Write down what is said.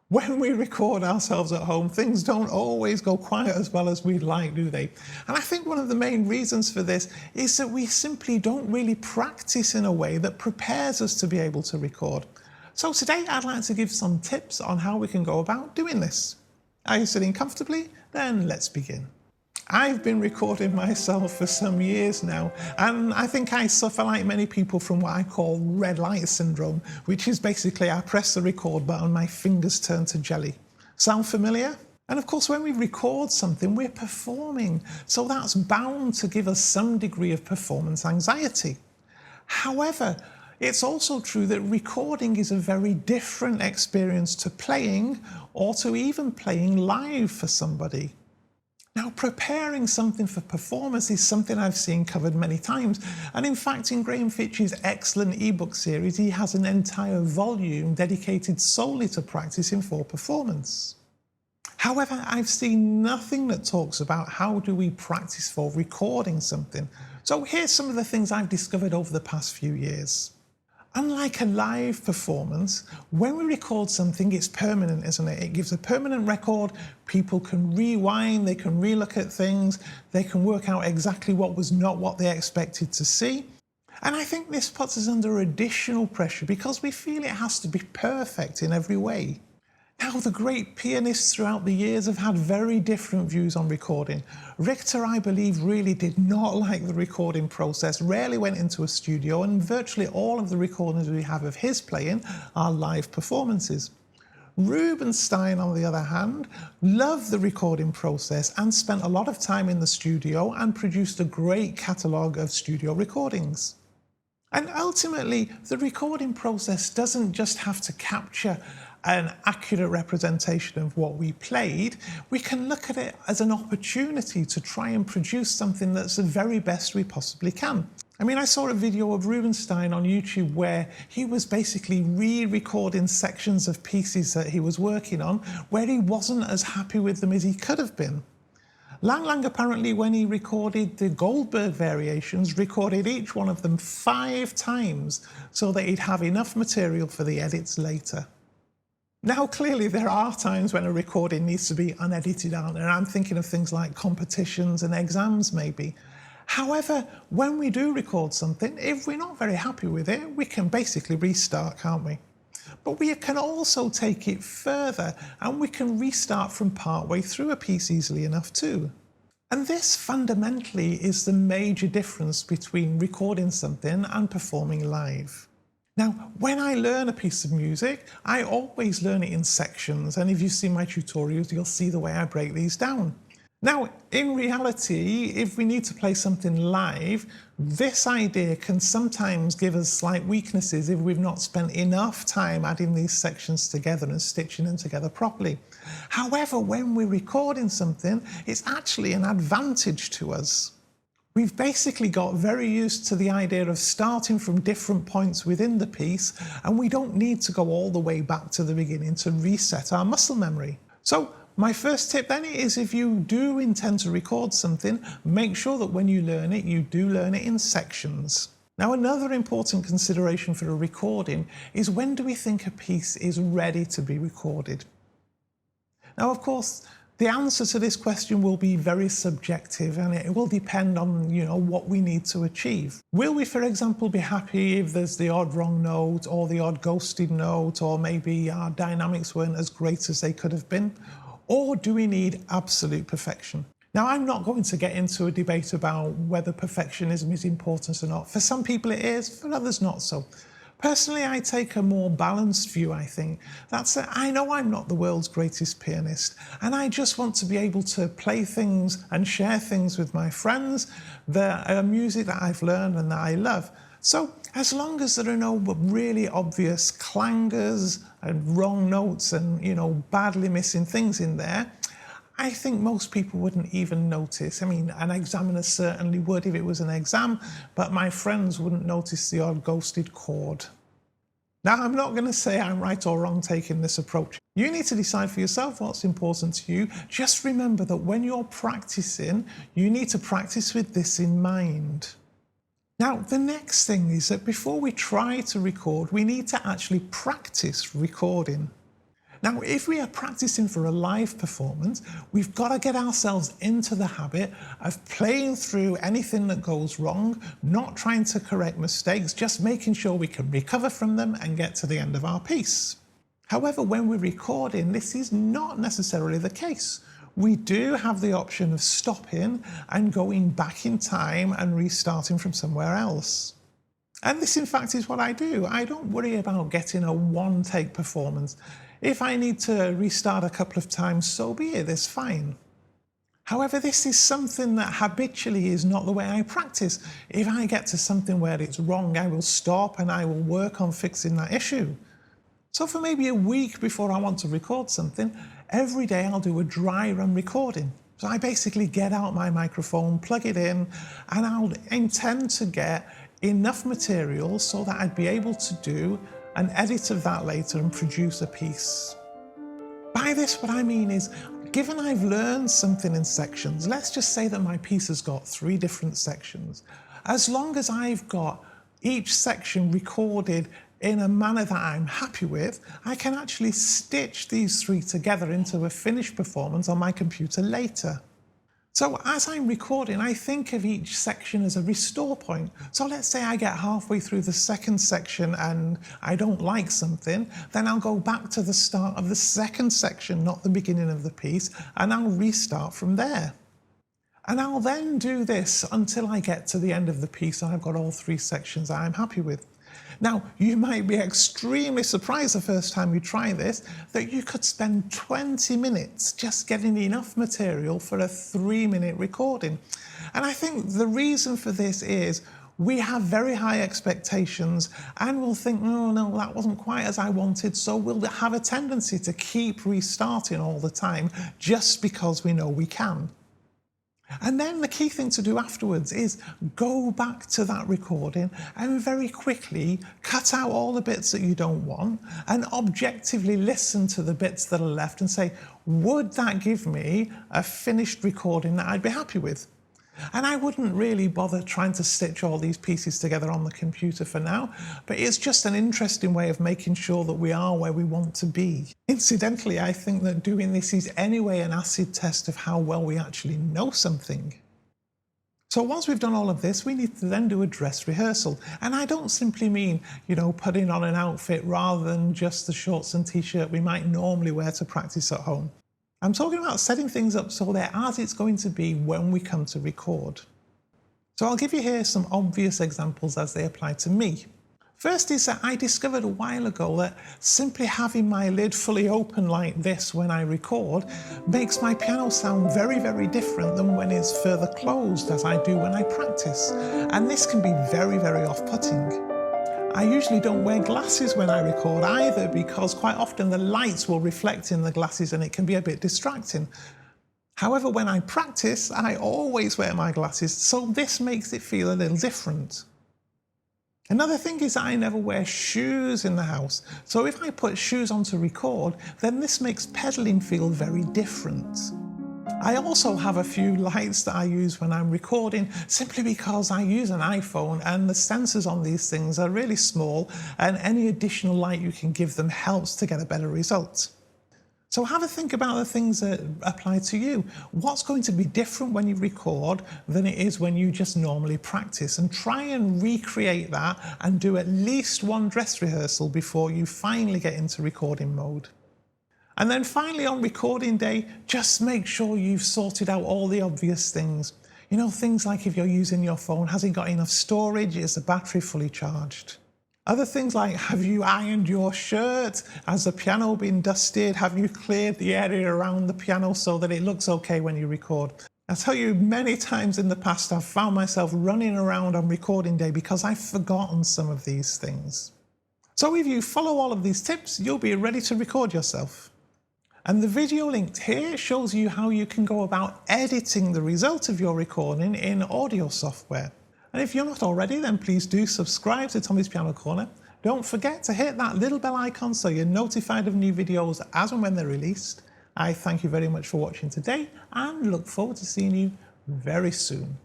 When we record ourselves at home, things don't always go quite as well as we'd like, do they? And I think one of the main reasons for this is that we simply don't really practice in a way that prepares us to be able to record. So today I'd like to give some tips on how we can go about doing this. Are you sitting comfortably? Then let's begin. I've been recording myself for some years now, and I think I suffer, like many people, from what I call red light syndrome, which is basically I press the record button, my fingers turn to jelly. Sound familiar? And of course, when we record something, we're performing, so that's bound to give us some degree of performance anxiety. However, it's also true that recording is a very different experience to playing, or to even playing live for somebody. Now, preparing something for performance is something I've seen covered many times, and in fact in Graham Fitch's excellent ebook series he has an entire volume dedicated solely to practicing for performance. However, I've seen nothing that talks about how do we practice for recording something. So here's some of the things I've discovered over the past few years. Unlike a live performance, when we record something, it's permanent, isn't it? It gives a permanent record. People can rewind, they can relook at things, they can work out exactly what was not what they expected to see. And I think this puts us under additional pressure because we feel it has to be perfect in every way. Now, the great pianists throughout the years have had very different views on recording. Richter, I believe, really did not like the recording process, rarely went into a studio, and virtually all of the recordings we have of his playing are live performances. Rubinstein, on the other hand, loved the recording process and spent a lot of time in the studio and produced a great catalogue of studio recordings. And ultimately, the recording process doesn't just have to capture an accurate representation of what we played. We can look at it as an opportunity to try and produce something that's the very best we possibly can. I mean, I saw a video of Rubinstein on YouTube where he was basically re-recording sections of pieces that he was working on where he wasn't as happy with them as he could have been. Lang apparently, when he recorded the Goldberg variations, recorded each one of them 5 times so that he'd have enough material for the edits later. Now, clearly, there are times when a recording needs to be unedited, aren't there? I'm thinking of things like competitions and exams, maybe. However, when we do record something, if we're not very happy with it, we can basically restart, can't we? But we can also take it further, and we can restart from partway through a piece easily enough too. And this fundamentally is the major difference between recording something and performing live. Now, when I learn a piece of music, I always learn it in sections, and if you see my tutorials, you'll see the way I break these down. Now, in reality, if we need to play something live, this idea can sometimes give us slight weaknesses if we've not spent enough time adding these sections together and stitching them together properly. However, when we're recording something, it's actually an advantage to us. We've basically got very used to the idea of starting from different points within the piece, and we don't need to go all the way back to the beginning to reset our muscle memory. So my first tip then is, if you do intend to record something, make sure that when you learn it, you do learn it in sections. Now, another important consideration for a recording is, when do we think a piece is ready to be recorded? Now, of course, the answer to this question will be very subjective, and it will depend on, what we need to achieve. Will we, for example, be happy if there's the odd wrong note or the odd ghosted note, or maybe our dynamics weren't as great as they could have been? Or do we need absolute perfection? Now, I'm not going to get into a debate about whether perfectionism is important or not. For some people it is, for others not so. Personally, I take a more balanced view, I think. I know I'm not the world's greatest pianist, and I just want to be able to play things and share things with my friends, the music that I've learned and that I love. So as long as there are no really obvious clangers and wrong notes and, badly missing things in there, I think most people wouldn't even notice. I mean, an examiner certainly would if it was an exam, but my friends wouldn't notice the odd ghosted chord. Now, I'm not going to say I'm right or wrong taking this approach. You need to decide for yourself what's important to you. Just remember that when you're practicing, you need to practice with this in mind. Now, the next thing is that before we try to record, we need to actually practice recording. Now, if we are practicing for a live performance, we've got to get ourselves into the habit of playing through anything that goes wrong, not trying to correct mistakes, just making sure we can recover from them and get to the end of our piece. However, when we're recording, this is not necessarily the case. We do have the option of stopping and going back in time and restarting from somewhere else. And this, in fact, is what I do. I don't worry about getting a one-take performance. If I need to restart a couple of times, so be it, it's fine. However, this is something that habitually is not the way I practice. If I get to something where it's wrong, I will stop and I will work on fixing that issue. So for maybe a week before I want to record something, every day I'll do a dry run recording. So I basically get out my microphone, plug it in, and I'll intend to get enough material so that I'd be able to do an edit of that later and produce a piece. By this, what I mean is, given I've learned something in sections, let's just say that my piece has got 3 different sections. As long as I've got each section recorded in a manner that I'm happy with, I can actually stitch these 3 together into a finished performance on my computer later. So as I'm recording, I think of each section as a restore point. So let's say I get halfway through the second section and I don't like something, then I'll go back to the start of the second section, not the beginning of the piece, and I'll restart from there. And I'll then do this until I get to the end of the piece and I've got all 3 sections that I'm happy with. Now, you might be extremely surprised the first time you try this, that you could spend 20 minutes just getting enough material for a 3-minute recording. And I think the reason for this is we have very high expectations and we'll think, oh no, that wasn't quite as I wanted, so we'll have a tendency to keep restarting all the time just because we know we can. And then the key thing to do afterwards is go back to that recording and very quickly cut out all the bits that you don't want and objectively listen to the bits that are left and say, would that give me a finished recording that I'd be happy with? And I wouldn't really bother trying to stitch all these pieces together on the computer for now, but it's just an interesting way of making sure that we are where we want to be. Incidentally, I think that doing this is anyway an acid test of how well we actually know something. So once we've done all of this, we need to then do a dress rehearsal. And I don't simply mean, putting on an outfit rather than just the shorts and t-shirt we might normally wear to practice at home. I'm talking about setting things up so they're as it's going to be when we come to record. So I'll give you here some obvious examples as they apply to me. First is that I discovered a while ago that simply having my lid fully open like this when I record makes my piano sound very, very different than when it's further closed as I do when I practice. And this can be very, very off-putting. I usually don't wear glasses when I record either because quite often the lights will reflect in the glasses and it can be a bit distracting. However, when I practice, I always wear my glasses, so this makes it feel a little different. Another thing is that I never wear shoes in the house, so if I put shoes on to record, then this makes pedaling feel very different. I also have a few lights that I use when I'm recording simply because I use an iPhone and the sensors on these things are really small and any additional light you can give them helps to get a better result. So have a think about the things that apply to you. What's going to be different when you record than it is when you just normally practice, and try and recreate that and do at least one dress rehearsal before you finally get into recording mode. And then finally on recording day, just make sure you've sorted out all the obvious things. Things like if you're using your phone, has it got enough storage? Is the battery fully charged? Other things like, have you ironed your shirt? Has the piano been dusted? Have you cleared the area around the piano so that it looks okay when you record? I tell you, many times in the past, I've found myself running around on recording day because I've forgotten some of these things. So if you follow all of these tips, you'll be ready to record yourself. And the video linked here shows you how you can go about editing the result of your recording in audio software. And if you're not already, then please do subscribe to Tommy's Piano Corner. Don't forget to hit that little bell icon so you're notified of new videos as and when they're released. I thank you very much for watching today and look forward to seeing you very soon.